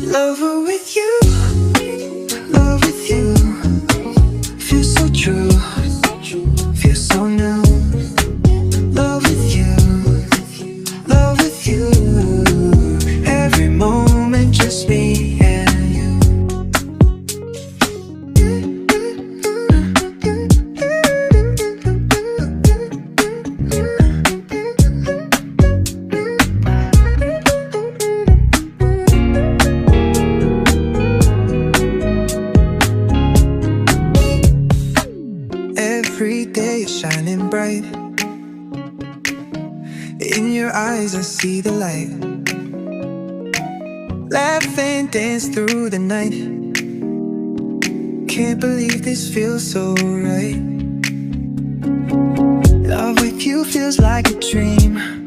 Lover with you, love with you. Feels so true, feels so new. Love with you, love with you. Every moment just me and you. Every day is shining bright. In your eyes I see the light. Laugh and dance through the night. Can't believe this feels so right. Love with you feels like a dream.